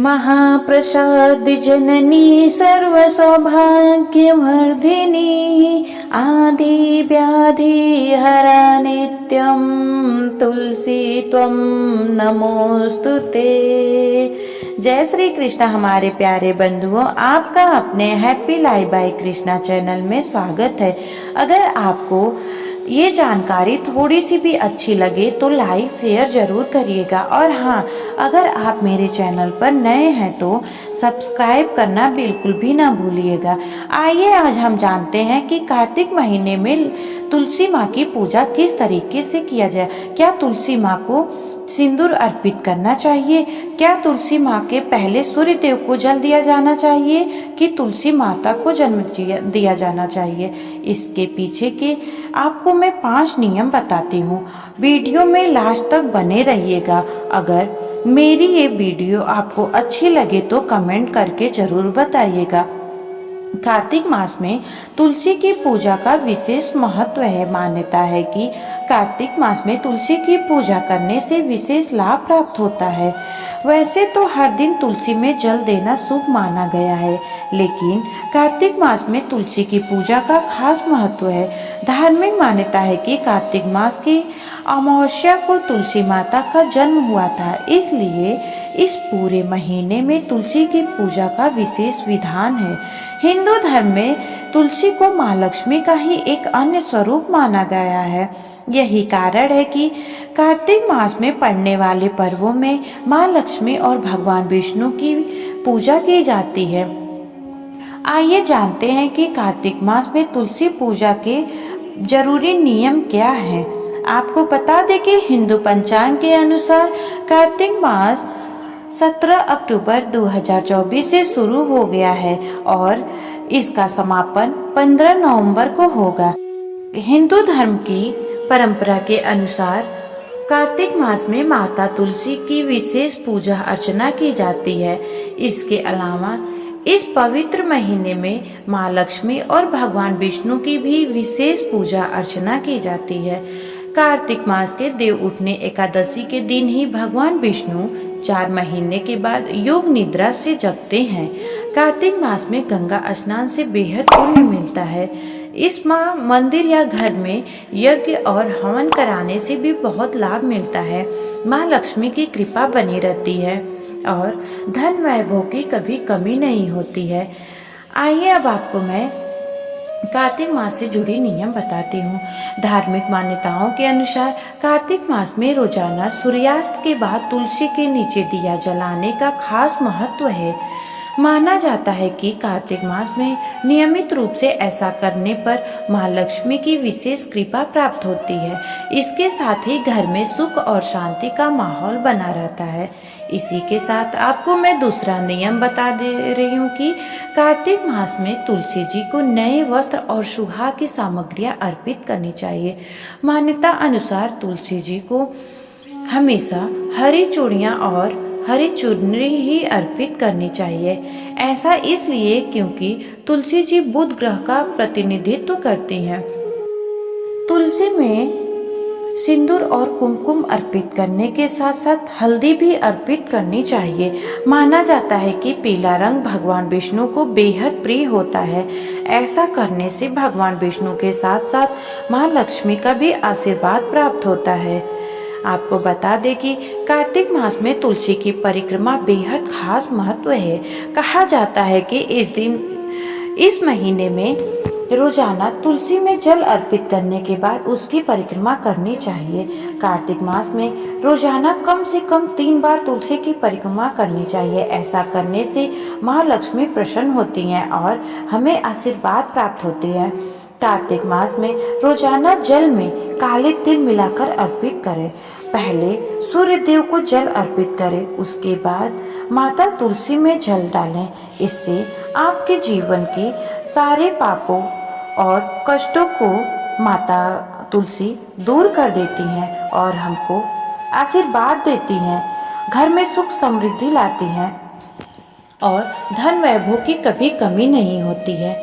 महाप्रसाद जननी सर्वसौभाग्यवर्धिनी आदि व्याधि हरा नित्यं तुलसी त्वं नमोस्तुते। जय श्री कृष्णा। हमारे प्यारे बंधुओं, आपका अपने happy life by Krishna channel में स्वागत है। अगर आपको ये जानकारी थोड़ी सी भी अच्छी लगे तो लाइक शेयर जरूर करिएगा। और हाँ, अगर आप मेरे चैनल पर नए हैं तो सब्सक्राइब करना बिल्कुल भी ना भूलिएगा। आइए आज हम जानते हैं कि कार्तिक महीने में तुलसी माँ की पूजा किस तरीके से किया जाए। क्या तुलसी माँ को सिंदूर अर्पित करना चाहिए? क्या तुलसी माँ के पहले सूर्य देव को जल दिया जाना चाहिए कि तुलसी माता को जन्म दिया जाना चाहिए? इसके पीछे के आपको मैं 5 नियम बताती हूँ। वीडियो में लास्ट तक बने रहिएगा। अगर मेरी ये वीडियो आपको अच्छी लगे तो कमेंट करके जरूर बताइएगा। कार्तिक मास में तुलसी की पूजा का विशेष महत्व है। मान्यता है कि कार्तिक मास में तुलसी की पूजा करने से विशेष लाभ प्राप्त होता है। वैसे तो हर दिन तुलसी में जल देना शुभ माना गया है, लेकिन कार्तिक मास में तुलसी की पूजा का खास महत्व है। धार्मिक मान्यता है कि कार्तिक मास की अमावस्या को तुलसी माता का जन्म हुआ था, इसलिए इस पूरे महीने में तुलसी की पूजा का विशेष विधान है। हिंदू धर्म में तुलसी को माँ लक्ष्मी का ही एक अन्य स्वरूप माना गया है। यही कारण है कि कार्तिक मास में पड़ने वाले पर्वों में माँ लक्ष्मी और भगवान विष्णु की पूजा की जाती है। आइए जानते हैं कि कार्तिक मास में तुलसी पूजा के जरूरी नियम क्या हैं। आपको बता दें कि हिंदू पंचांग के अनुसार कार्तिक मास 17 अक्टूबर 2024 से शुरू हो गया है और इसका समापन 15 नवंबर को होगा। हिंदू धर्म की परंपरा के अनुसार कार्तिक मास में माता तुलसी की विशेष पूजा अर्चना की जाती है। इसके अलावा इस पवित्र महीने में माँ लक्ष्मी और भगवान विष्णु की भी विशेष पूजा अर्चना की जाती है। कार्तिक मास के देव उठने एकादशी के दिन ही भगवान विष्णु 4 महीने के बाद योग निद्रा से जगते हैं। कार्तिक मास में गंगा स्नान से बेहद पुण्य मिलता है। इस माह मंदिर या घर में यज्ञ और हवन कराने से भी बहुत लाभ मिलता है। माँ लक्ष्मी की कृपा बनी रहती है और धन वैभव की कभी कमी नहीं होती है। आइए अब आपको मैं कार्तिक मास से जुड़ी नियम बताती हूँ। धार्मिक मान्यताओं के अनुसार कार्तिक मास में रोजाना सूर्यास्त के बाद तुलसी के नीचे दिया जलाने का खास महत्व है। माना जाता है कि कार्तिक मास में नियमित रूप से ऐसा करने पर माँ लक्ष्मी की विशेष कृपा प्राप्त होती है। इसके साथ ही घर में सुख और शांति का माहौल बना रहता है। इसी के साथ आपको मैं दूसरा नियम बता दे रही हूँ कि कार्तिक मास में तुलसी जी को नए वस्त्र और सुहाग की सामग्रियाँ अर्पित करनी चाहिए। मान्यता अनुसार तुलसी जी को हमेशा हरी चूड़ियाँ और हरी चुनरी ही अर्पित करनी चाहिए। ऐसा इसलिए क्योंकि तुलसी जी बुध ग्रह का प्रतिनिधित्व करती हैं। तुलसी में सिंदूर और कुमकुम अर्पित करने के साथ साथ हल्दी भी अर्पित करनी चाहिए। माना जाता है कि पीला रंग भगवान विष्णु को बेहद प्रिय होता है। ऐसा करने से भगवान विष्णु के साथ साथ माँ लक्ष्मी का भी आशीर्वाद प्राप्त होता है। आपको बता दें कि कार्तिक मास में तुलसी की परिक्रमा बेहद खास महत्व है। कहा जाता है कि इस महीने में रोजाना तुलसी में जल अर्पित करने के बाद उसकी परिक्रमा करनी चाहिए। कार्तिक मास में रोजाना कम से कम 3 बार तुलसी की परिक्रमा करनी चाहिए। ऐसा करने से माँ लक्ष्मी प्रसन्न होती हैं और हमें आशीर्वाद प्राप्त होती है। कार्तिक मास में रोजाना जल में काले तिल मिलाकर अर्पित करें। पहले सूर्य देव को जल अर्पित करें, उसके बाद माता तुलसी में जल डालें। इससे आपके जीवन के सारे पापों और कष्टों को माता तुलसी दूर कर देती हैं और हमको आशीर्वाद देती हैं, घर में सुख समृद्धि लाती हैं और धन वैभव की कभी कमी नहीं होती है।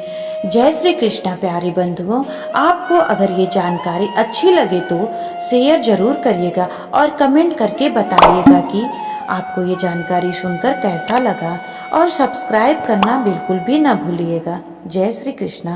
जय श्री कृष्णा। प्यारे बंधुओं, आपको अगर ये जानकारी अच्छी लगे तो शेयर जरूर करिएगा और कमेंट करके बताइएगा कि आपको ये जानकारी सुनकर कैसा लगा और सब्सक्राइब करना बिल्कुल भी ना भूलिएगा। जय श्री कृष्णा।